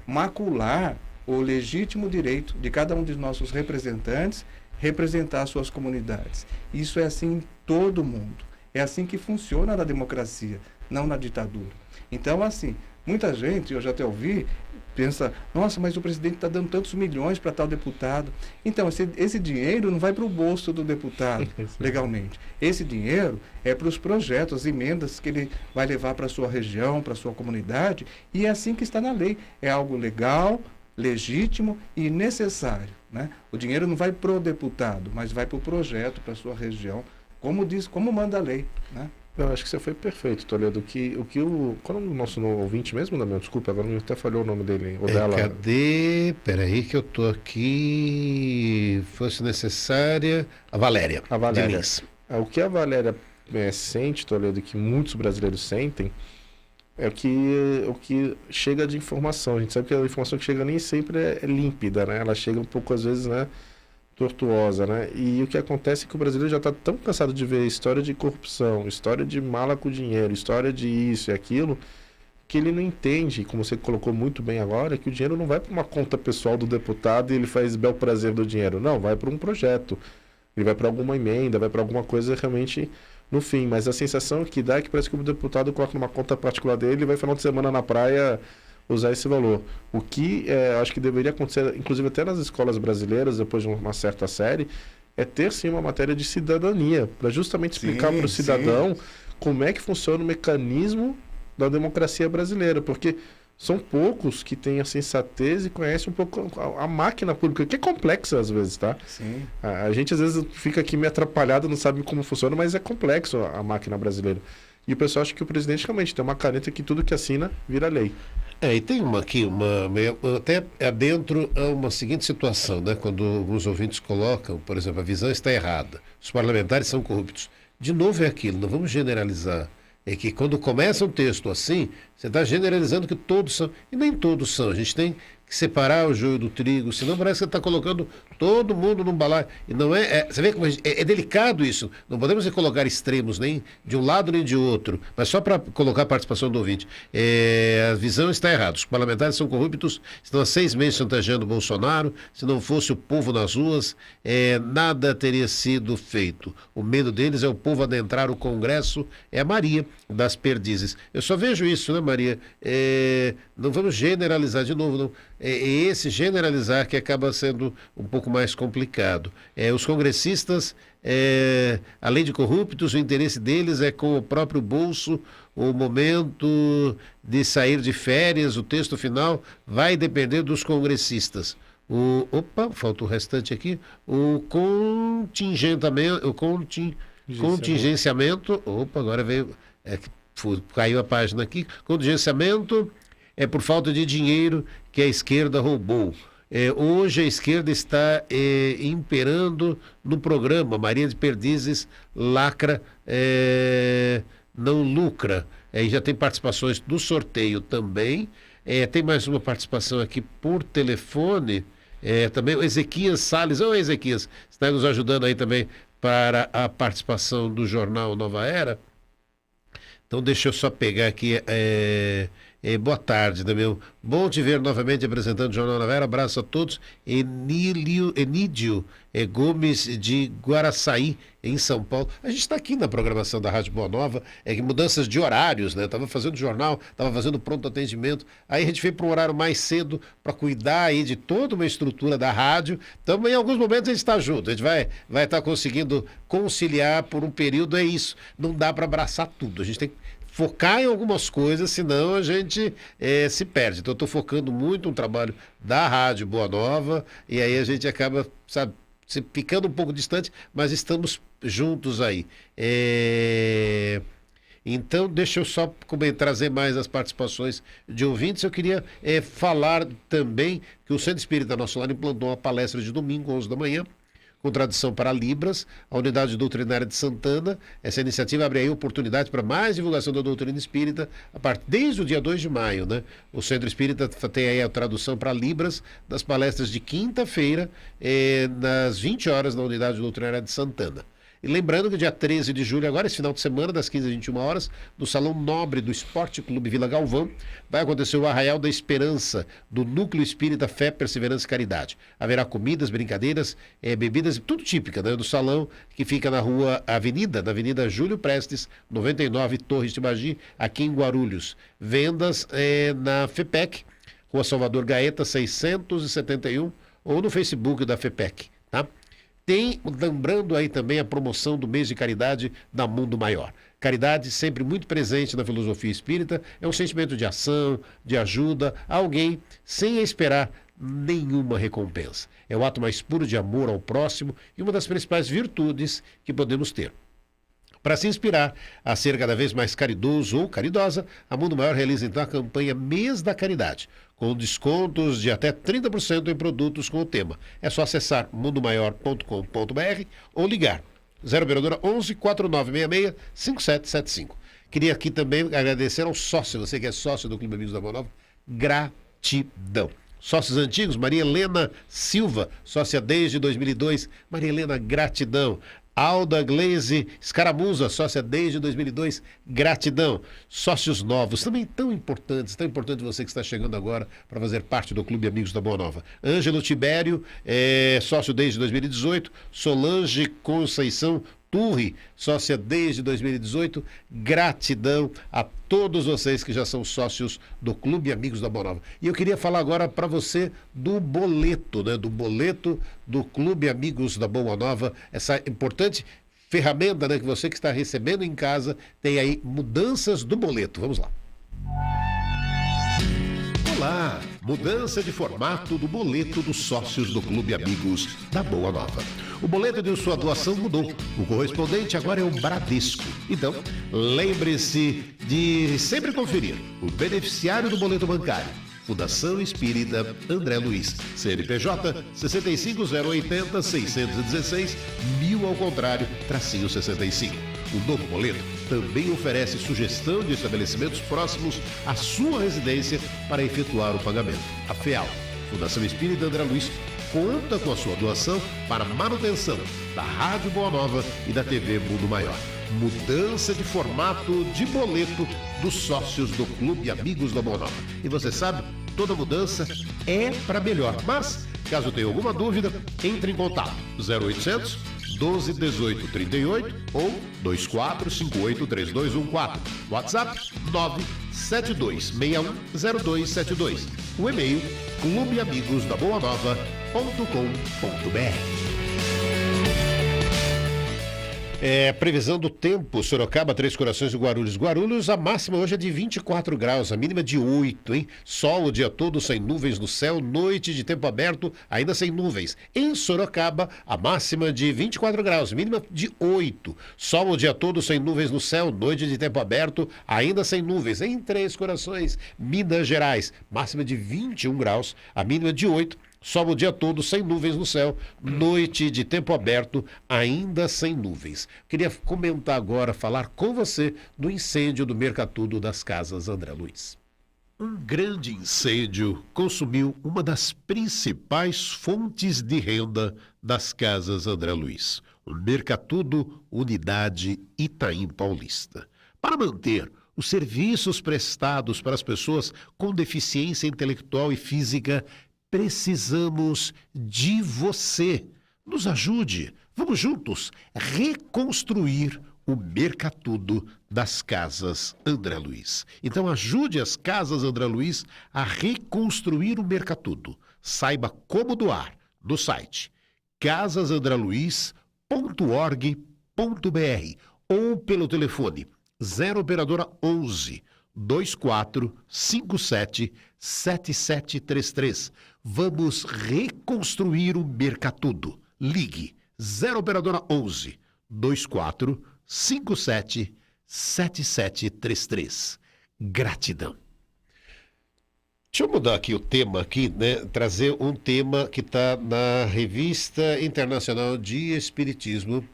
macular o legítimo direito de cada um de nossos representantes representar suas comunidades. Isso é assim em todo mundo. É assim que funciona na democracia, não na ditadura. Então, assim, muita gente, eu já até ouvi, pensa, nossa, mas o presidente está dando tantos milhões para tal deputado. Então, esse dinheiro não vai para o bolso do deputado, legalmente. Esse dinheiro é para os projetos, as emendas que ele vai levar para a sua região, para a sua comunidade, e é assim que está na lei. É algo legal, legítimo e necessário. Né? O dinheiro não vai para o deputado, mas vai para o projeto, para a sua região, como manda a lei. Né? Eu acho que você foi perfeito, Toledo. Qual é o nosso ouvinte mesmo, Damião? Desculpa, agora até falhou o nome dele. Cadê? Peraí que eu tô aqui. Fosse necessária. A Valéria. A Valéria. O que a Valéria sente, Toledo, que muitos brasileiros sentem, é o que chega de informação. A gente sabe que a informação que chega nem sempre é límpida, né? Ela chega um pouco, às vezes, né, tortuosa, né? E o que acontece é que o brasileiro já está tão cansado de ver história de corrupção, história de mala com dinheiro, história de isso e aquilo, que ele não entende, como você colocou muito bem agora, que o dinheiro não vai para uma conta pessoal do deputado e ele faz bel prazer do dinheiro. Não, vai para um projeto. Ele vai para alguma emenda, vai para alguma coisa realmente no fim. Mas a sensação que dá é que parece que o deputado coloca numa conta particular dele e vai final de semana na praia usar esse valor. O que acho que deveria acontecer, inclusive até nas escolas brasileiras, depois de uma certa série, é ter sim uma matéria de cidadania, para justamente explicar para o cidadão como é que funciona o mecanismo da democracia brasileira, porque são poucos que têm a sensatez e conhecem um pouco a máquina pública, que é complexa às vezes, tá? Sim. A gente às vezes fica aqui meio atrapalhado, não sabe como funciona, mas é complexo a máquina brasileira. E o pessoal acha que o presidente realmente tem uma caneta que tudo que assina vira lei. E tem até adentro a uma seguinte situação, né? Quando alguns ouvintes colocam, por exemplo, a visão está errada, os parlamentares são corruptos. De novo é aquilo, não vamos generalizar. É que quando começa um texto assim, você está generalizando que todos são, e nem todos são. A gente tem que separar o joio do trigo, senão parece que você está colocando todo mundo num balaio. E não você vê como é delicado isso. Não podemos colocar extremos nem de um lado nem de outro, mas só para colocar a participação do ouvinte. A visão está errada. Os parlamentares são corruptos, estão há 6 meses chantageando o Bolsonaro. Se não fosse o povo nas ruas, nada teria sido feito. O medo deles é o povo adentrar o Congresso, é a Maria das Perdizes. Eu só vejo isso, né, Maria? Não vamos generalizar de novo, não. É esse generalizar que acaba sendo um pouco mais complicado. Os congressistas, além de corruptos, o interesse deles é com o próprio bolso, o momento de sair de férias, o texto final vai depender dos congressistas. Falta o restante aqui. O contingenciamento. Agora veio. Caiu a página aqui. Contingenciamento é por falta de dinheiro que a esquerda roubou. Hoje a esquerda está imperando no programa. Maria de Perdizes lacra, não lucra. Já tem participações do sorteio também. Tem mais uma participação aqui por telefone. Também o Ezequias Salles. Ô, Ezequias, está nos ajudando aí também para a participação do Jornal Nova Era. Então deixa eu só pegar aqui. Boa tarde, meu. Bom te ver novamente apresentando o Jornal Nova Era. Abraço a todos. Enídio Gomes de Guaraçaí, em São Paulo. A gente está aqui na programação da Rádio Boa Nova, mudanças de horários, né? Estava fazendo jornal, estava fazendo pronto atendimento. Aí a gente veio para um horário mais cedo para cuidar aí de toda uma estrutura da rádio. Então, em alguns momentos a gente está junto. A gente vai estar conseguindo conciliar por um período. É isso. Não dá para abraçar tudo. A gente tem que focar em algumas coisas, senão a gente se perde. Então, eu estou focando muito no trabalho da Rádio Boa Nova, e aí a gente acaba, sabe, ficando um pouco distante, mas estamos juntos aí. Então, deixa eu só trazer mais as participações de ouvintes. Eu queria falar também que o Centro Espírita Nosso Lar implantou uma palestra de domingo, 11 da manhã, com tradução para Libras, a Unidade Doutrinária de Santana. Essa iniciativa abre aí oportunidades para mais divulgação da doutrina espírita desde o dia 2 de maio, né? O Centro Espírita tem aí a tradução para Libras das palestras de quinta-feira, nas 20 horas, na Unidade Doutrinária de Santana. E lembrando que dia 13 de julho, agora, esse final de semana, das 15 às 21 horas, no Salão Nobre do Esporte Clube Vila Galvão, vai acontecer o Arraial da Esperança, do Núcleo Espírita Fé, Perseverança e Caridade. Haverá comidas, brincadeiras, bebidas, tudo típica, né, do salão que fica na na Avenida Júlio Prestes, 99, Torres de Magi, aqui em Guarulhos. Vendas na FEPEC, Rua Salvador Gaeta, 671, ou no Facebook da FEPEC, tá? Lembrando aí também a promoção do mês de caridade da Mundo Maior. Caridade sempre muito presente na filosofia espírita, é um sentimento de ação, de ajuda a alguém sem esperar nenhuma recompensa. É o ato mais puro de amor ao próximo e uma das principais virtudes que podemos ter. Para se inspirar a ser cada vez mais caridoso ou caridosa, a Mundo Maior realiza então a campanha Mês da Caridade, com descontos de até 30% em produtos com o tema. É só acessar mundomaior.com.br ou ligar 0 operadora 11 4966 5775. Queria aqui também agradecer ao sócio, você que é sócio do Clube Amigos da Boa Nova, gratidão. Sócios antigos, Maria Helena Silva, sócia desde 2002, Maria Helena, gratidão. Alda Glaze Escaramuza, sócia desde 2002, gratidão. Sócios novos, também tão importante você que está chegando agora para fazer parte do Clube Amigos da Boa Nova. Ângelo Tibério, sócio desde 2018, Solange Conceição Turri, sócia desde 2018, gratidão a todos vocês que já são sócios do Clube Amigos da Boa Nova. E eu queria falar agora para você do boleto, né? Do boleto do Clube Amigos da Boa Nova, essa importante ferramenta, né? Que você que está recebendo em casa tem aí mudanças do boleto. Vamos lá. Olá! Mudança de formato do boleto dos sócios do Clube Amigos da Boa Nova. O boleto de sua doação mudou. O correspondente agora é o Bradesco. Então, lembre-se de sempre conferir o beneficiário do boleto bancário. Fundação Espírita André Luiz. CNPJ 65080-616, 1000 ao contrário, tracinho 65. O novo boleto também oferece sugestão de estabelecimentos próximos à sua residência para efetuar o pagamento. A FEAL, Fundação Espírita André Luiz, conta com a sua doação para a manutenção da Rádio Boa Nova e da TV Mundo Maior. Mudança de formato de boleto dos sócios do Clube Amigos da Boa Nova. E você sabe, toda mudança é para melhor. Mas, caso tenha alguma dúvida, entre em contato. 0800 12 18 38 ou 2458 3214. WhatsApp 972610272. O e-mail clubeamigosdaboanova.com.br. Previsão do tempo, Sorocaba, Três Corações e Guarulhos. Guarulhos, a máxima hoje é de 24 graus, a mínima de 8, hein? Sol o dia todo sem nuvens no céu, noite de tempo aberto, ainda sem nuvens. Em Sorocaba, a máxima de 24 graus, mínima de 8. Sol o dia todo sem nuvens no céu, noite de tempo aberto, ainda sem nuvens. Em Três Corações, Minas Gerais, máxima de 21 graus, a mínima de 8. Sol o dia todo sem nuvens no céu, noite de tempo aberto, ainda sem nuvens. Queria comentar agora, falar com você do incêndio do Mercatudo das Casas André Luiz. Um grande incêndio consumiu uma das principais fontes de renda das Casas André Luiz, o Mercatudo Unidade Itaim Paulista. Para manter os serviços prestados para as pessoas com deficiência intelectual e física, precisamos de você. Nos ajude. Vamos juntos reconstruir o Mercatudo das Casas André Luiz. Então ajude as Casas André Luiz a reconstruir o Mercatudo. Saiba como doar no site casasandreluiz.org.br ou pelo telefone 0 operadora 11 2457 7733. Vamos reconstruir o Mercatudo. Ligue 0 operadora 11 2457 7733. Gratidão. Deixa eu mudar aqui o tema aqui, né? Trazer um tema que está na Revista Internacional de Espiritismo,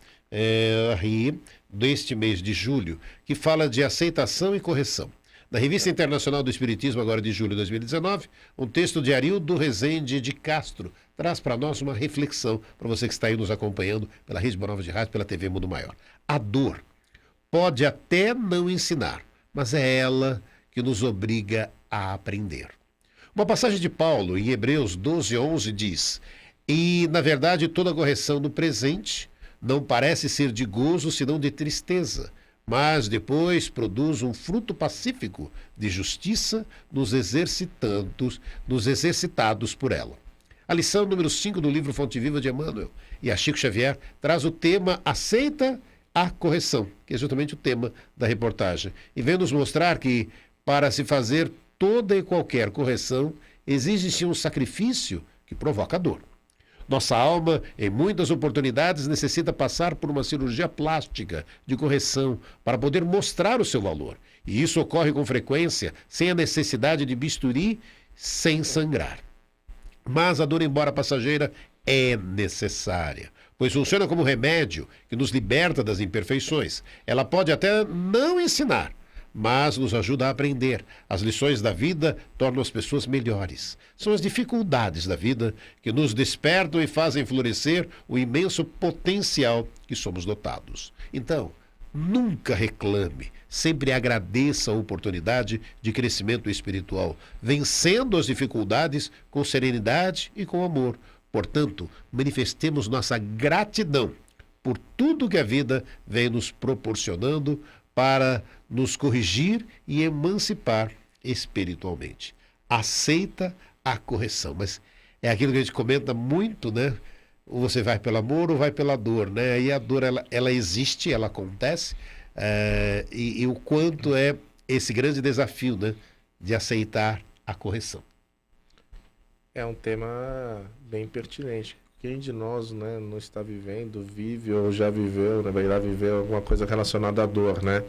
RI, deste mês de julho, que fala de aceitação e correção. Na Revista Internacional do Espiritismo, agora de julho de 2019, um texto de Arildo Rezende de Castro traz para nós uma reflexão, para você que está aí nos acompanhando pela Rede Boa Nova de Rádio, pela TV Mundo Maior. A dor pode até não ensinar, mas é ela que nos obriga a aprender. Uma passagem de Paulo, em Hebreus 12:11, diz: e, na verdade, toda correção no presente não parece ser de gozo, senão de tristeza, mas depois produz um fruto pacífico de justiça nos exercitados por ela. A lição número 5 do livro Fonte Viva de Emmanuel e a Chico Xavier traz o tema Aceita a Correção, que é justamente o tema da reportagem, e vem nos mostrar que, para se fazer toda e qualquer correção, exige-se um sacrifício que provoca dor. Nossa alma, em muitas oportunidades, necessita passar por uma cirurgia plástica de correção para poder mostrar o seu valor. E isso ocorre com frequência, sem a necessidade de bisturi, sem sangrar. Mas a dor, embora passageira, é necessária, pois funciona como remédio que nos liberta das imperfeições. Ela pode até não ensinar, mas nos ajuda a aprender. As lições da vida tornam as pessoas melhores. São as dificuldades da vida que nos despertam e fazem florescer o imenso potencial que somos dotados. Então, nunca reclame, sempre agradeça a oportunidade de crescimento espiritual, vencendo as dificuldades com serenidade e com amor. Portanto, manifestemos nossa gratidão por tudo que a vida vem nos proporcionando para nos corrigir e emancipar espiritualmente. Aceita a correção, mas é aquilo que a gente comenta muito, né? Ou você vai pelo amor ou vai pela dor, né? E a dor, ela existe, ela acontece, e o quanto é esse grande desafio, né? De aceitar a correção. É um tema bem pertinente. Quem de nós, né, não está vivendo, vive ou já viveu, né, vai irá viver alguma coisa relacionada à dor, né?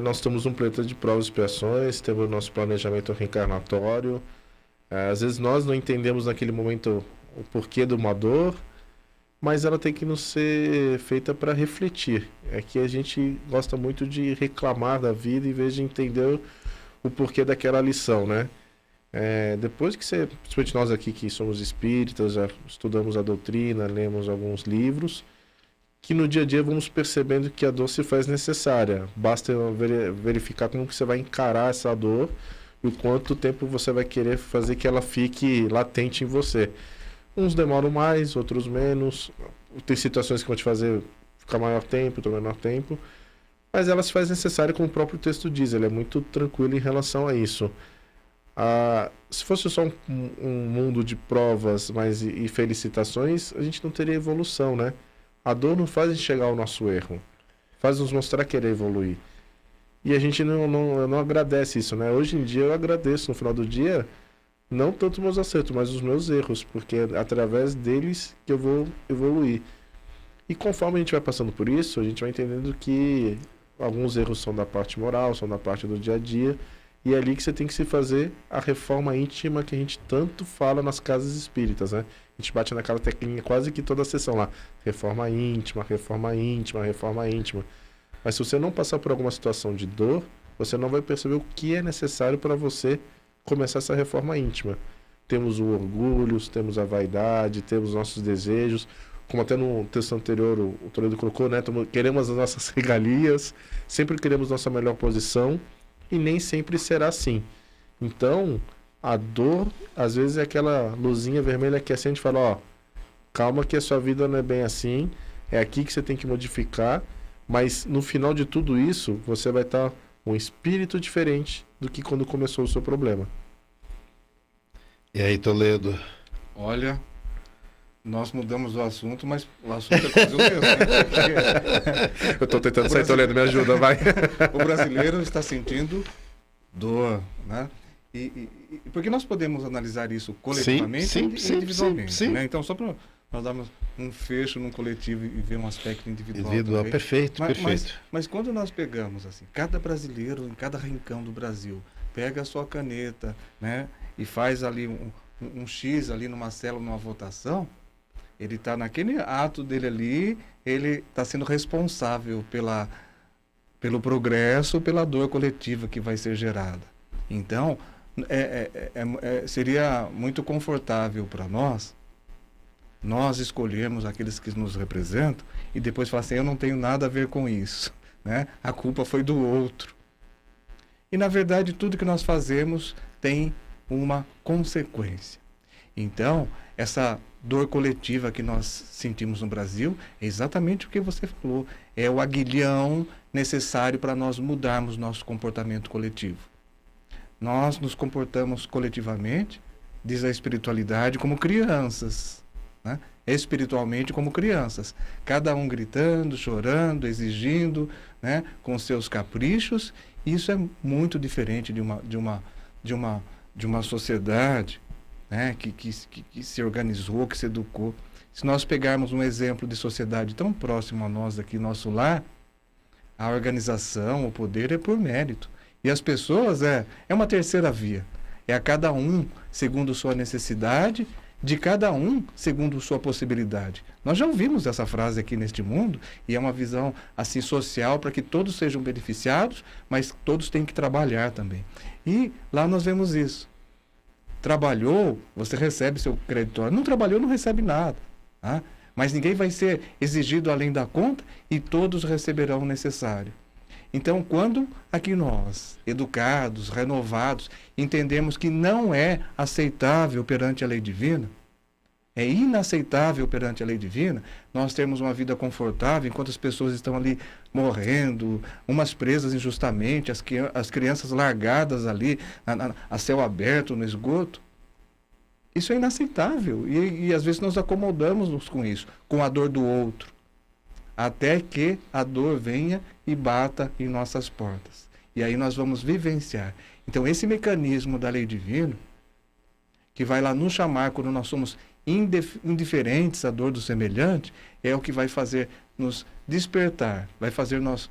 Nós temos um planeta de provas e expiações, temos o nosso planejamento reencarnatório. Às vezes nós não entendemos naquele momento o porquê de uma dor, mas ela tem que nos ser feita para refletir. É que a gente gosta muito de reclamar da vida em vez de entender o porquê daquela lição, né? Depois que você, principalmente nós aqui que somos espíritas, já estudamos a doutrina, lemos alguns livros, que no dia a dia vamos percebendo que a dor se faz necessária. Basta verificar como que você vai encarar essa dor e o quanto tempo você vai querer fazer que ela fique latente em você. Uns demoram mais, outros menos. Tem situações que vão te fazer ficar maior tempo, outro menor tempo. Mas ela se faz necessária, como o próprio texto diz. Ele é muito tranquilo em relação a isso. Se fosse só um mundo de provas e felicitações, a gente não teria evolução, né? A dor não faz a gente chegar ao nosso erro, faz nos mostrar querer evoluir. E a gente não agradece isso, né? Hoje em dia eu agradeço no final do dia, não tanto os meus acertos, mas os meus erros, porque é através deles que eu vou evoluir. E conforme a gente vai passando por isso, a gente vai entendendo que alguns erros são da parte moral, são da parte do dia a dia. E é ali que você tem que se fazer a reforma íntima que a gente tanto fala nas casas espíritas, né? A gente bate naquela teclinha quase que toda a sessão lá. Reforma íntima, reforma íntima, reforma íntima. Mas se você não passar por alguma situação de dor, você não vai perceber o que é necessário para você começar essa reforma íntima. Temos o orgulho, temos a vaidade, temos nossos desejos. Como até no texto anterior o Toledo colocou, né? Queremos as nossas regalias, sempre queremos nossa melhor posição. E nem sempre será assim. Então, a dor, às vezes, é aquela luzinha vermelha que assim a gente fala, ó, calma que a sua vida não é bem assim, é aqui que você tem que modificar, mas no final de tudo isso, você vai estar um espírito diferente do que quando começou o seu problema. E aí, Toledo? Olha, nós mudamos o assunto, mas o assunto é quase o mesmo, né? Eu estou tentando sair, Toledo, me ajuda, vai. O brasileiro está sentindo dor, né? E porque nós podemos analisar isso coletivamente e individualmente, sim. Né? Então, só para nós darmos um fecho num coletivo e ver um aspecto individual. Perfeito. Mas quando nós pegamos, assim, cada brasileiro, em cada rincão do Brasil, pega a sua caneta, né? E faz ali um X ali numa célula, numa votação, ele está naquele ato dele ali, ele está sendo responsável pelo progresso, pela dor coletiva que vai ser gerada. Então, seria muito confortável para nós escolhermos aqueles que nos representam e depois falar assim, eu não tenho nada a ver com isso, né? A culpa foi do outro. E, na verdade, tudo que nós fazemos tem uma consequência. Então, essa dor coletiva que nós sentimos no Brasil é exatamente o que você falou. É o aguilhão necessário para nós mudarmos nosso comportamento coletivo. Nós nos comportamos coletivamente, diz a espiritualidade, como crianças, né? Espiritualmente como crianças. Cada um gritando, chorando, exigindo, né? Com seus caprichos. Isso é muito diferente de uma sociedade, né, que se organizou, que se educou. Se nós pegarmos um exemplo de sociedade tão próximo a nós aqui, nosso lar, a organização, o poder é por mérito. E as pessoas é uma terceira via. É a cada um, segundo sua necessidade, de cada um segundo sua possibilidade. Nós já ouvimos essa frase aqui neste mundo, e é uma visão assim social para que todos sejam beneficiados, mas todos têm que trabalhar também. E lá nós vemos isso. Trabalhou, você recebe seu creditório. Não trabalhou, não recebe nada. Tá? Mas ninguém vai ser exigido além da conta e todos receberão o necessário. Então, quando aqui nós, educados, renovados, entendemos que não é aceitável perante a lei divina, é inaceitável perante a lei divina, nós termos uma vida confortável enquanto as pessoas estão ali morrendo, umas presas injustamente, as crianças largadas ali a céu aberto no esgoto. Isso é inaceitável e às vezes nós acomodamos-nos com isso, com a dor do outro, até que a dor venha e bata em nossas portas. E aí nós vamos vivenciar. Então esse mecanismo da lei divina, que vai lá nos chamar quando nós somos indiferentes à dor do semelhante, é o que vai fazer nos despertar, vai fazer nós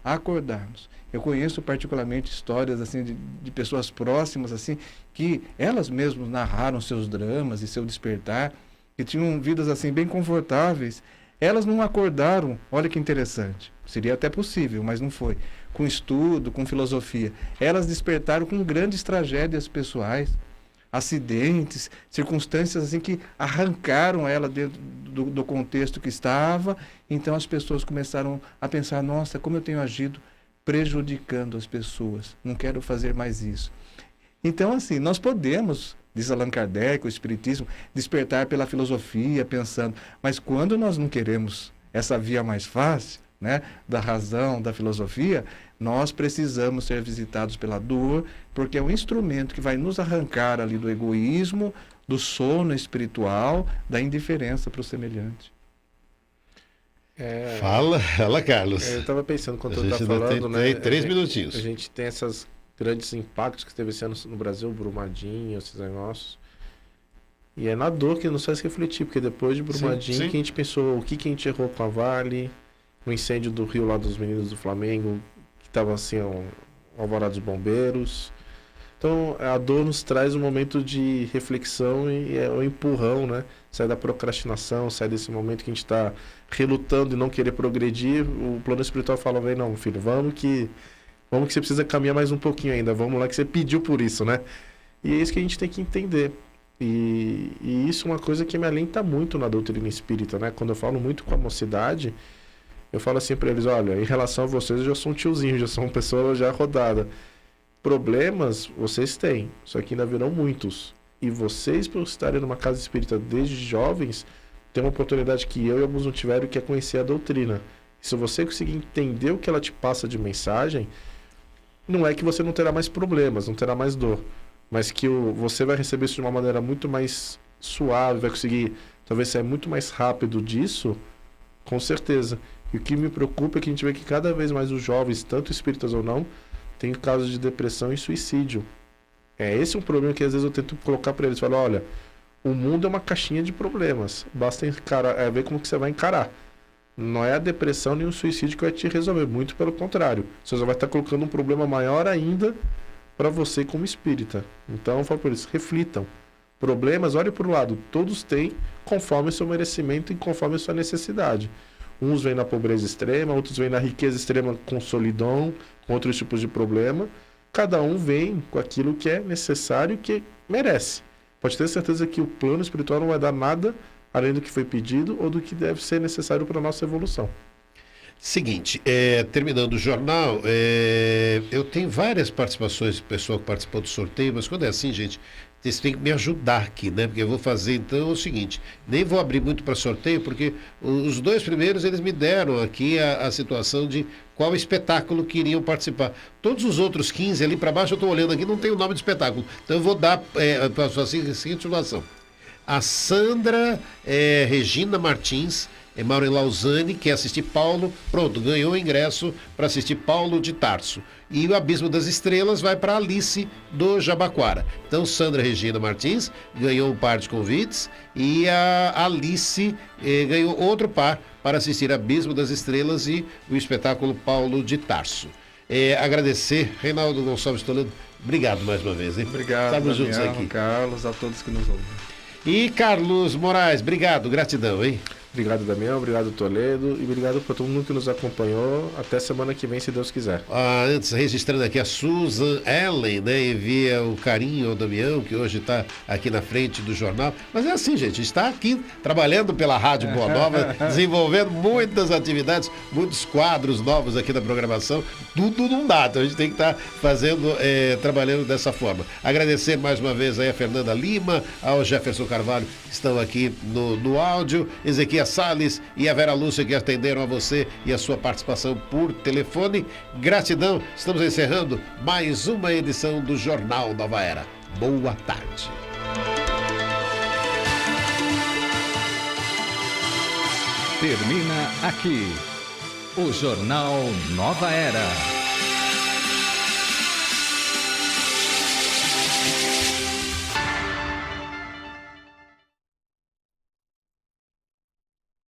acordarmos. Eu conheço particularmente histórias assim de pessoas próximas assim que elas mesmas narraram seus dramas e seu despertar, que tinham vidas assim bem confortáveis. Elas não acordaram, olha que interessante, seria até possível, mas não foi, com estudo, com filosofia. Elas despertaram com grandes tragédias pessoais, acidentes, circunstâncias assim que arrancaram ela dentro do contexto que estava. Então as pessoas começaram a pensar, nossa, como eu tenho agido prejudicando as pessoas, não quero fazer mais isso. Então assim, nós podemos, diz Allan Kardec, o Espiritismo, despertar pela filosofia, pensando, mas quando nós não queremos essa via mais fácil, né, da razão, da filosofia, nós precisamos ser visitados pela dor, porque é um instrumento que vai nos arrancar ali do egoísmo, do sono espiritual, da indiferença para o semelhante. Fala, Carlos. Eu estava pensando, quando eu estava tem falando, né? 3 minutinhos. A gente tem esses grandes impactos que teve esse ano no Brasil, Brumadinho, esses negócios. E é na dor que nos faz refletir, porque depois de Brumadinho, sim. que a gente pensou, o que a gente errou com a Vale, no incêndio do Rio lá dos meninos do Flamengo, que estava assim, alvorada dos bombeiros. Então, a dor nos traz um momento de reflexão e é um empurrão, né? Sai da procrastinação, sai desse momento que a gente está relutando e não querer progredir. O plano espiritual fala, vem, não, filho, vamos que você precisa caminhar mais um pouquinho ainda. Vamos lá que você pediu por isso, né? E é isso que a gente tem que entender. E isso é uma coisa que me alenta muito na doutrina espírita, né? Quando eu falo muito com a mocidade, eu falo assim para eles, olha, em relação a vocês, eu já sou um tiozinho, já sou uma pessoa já rodada. Problemas vocês têm, só que ainda virão muitos. E vocês, por estarem numa casa espírita desde jovens, têm uma oportunidade que eu e alguns não tiveram, que é conhecer a doutrina. E se você conseguir entender o que ela te passa de mensagem, não é que você não terá mais problemas, não terá mais dor, mas que você vai receber isso de uma maneira muito mais suave, vai conseguir talvez sair muito mais rápido disso, com certeza. E o que me preocupa é que a gente vê que cada vez mais os jovens, tanto espíritas ou não, tem casos de depressão e suicídio. Esse é um problema que às vezes eu tento colocar para eles. Falo, olha, o mundo é uma caixinha de problemas. Basta ver como que você vai encarar. Não é a depressão nem o suicídio que vai te resolver. Muito pelo contrário. Você só vai estar colocando um problema maior ainda para você como espírita. Então, eu falo para eles, reflitam. Problemas, olhe para o lado. Todos têm conforme o seu merecimento e conforme a sua necessidade. Uns vêm na pobreza extrema, outros vêm na riqueza extrema com solidão, com outros tipos de problema. Cada um vem com aquilo que é necessário e que merece. Pode ter certeza que o plano espiritual não vai dar nada além do que foi pedido ou do que deve ser necessário para a nossa evolução. Seguinte, terminando o jornal, eu tenho várias participações do pessoal que participou do sorteio, mas quando é assim, gente, vocês têm que me ajudar aqui, né? Porque eu vou fazer então o seguinte, nem vou abrir muito para sorteio, porque os 2 primeiros eles me deram aqui a situação de qual espetáculo que iriam participar. Todos os outros 15 ali para baixo, eu estou olhando aqui, não tem o nome do espetáculo. Então eu vou dar para a seguinte situação. A Sandra Regina Martins mora em Lausanne, quer assistir Paulo, pronto, ganhou o ingresso para assistir Paulo de Tarso. E o Abismo das Estrelas vai para Alice do Jabaquara. Então, Sandra Regina Martins ganhou um par de convites e a Alice ganhou outro par para assistir Abismo das Estrelas e o espetáculo Paulo de Tarso. Agradecer, Reinaldo Gonçalves Toledo, obrigado mais uma vez. Hein? Obrigado, Estamos Daniel, juntos aqui. Carlos, a todos que nos ouvem. E Carlos Moraes, obrigado, gratidão, hein? Obrigado, Damião. Obrigado, Toledo. E obrigado para todo mundo que nos acompanhou. Até semana que vem, se Deus quiser. Antes, registrando aqui a Susan Ellen, né? Envia o carinho ao Damião, que hoje está aqui na frente do jornal. Mas é assim, gente, está aqui trabalhando pela Rádio Boa Nova, desenvolvendo muitas atividades, muitos quadros novos aqui da programação. Tudo não dá, então a gente tem que estar fazendo, trabalhando dessa forma. Agradecer mais uma vez aí a Fernanda Lima, ao Jefferson Carvalho, que estão aqui no áudio, Ezequiel Salles e a Vera Lúcia, que atenderam a você e a sua participação por telefone. Gratidão, estamos encerrando mais uma edição do Jornal Nova Era. Boa tarde. Termina aqui o Jornal Nova Era.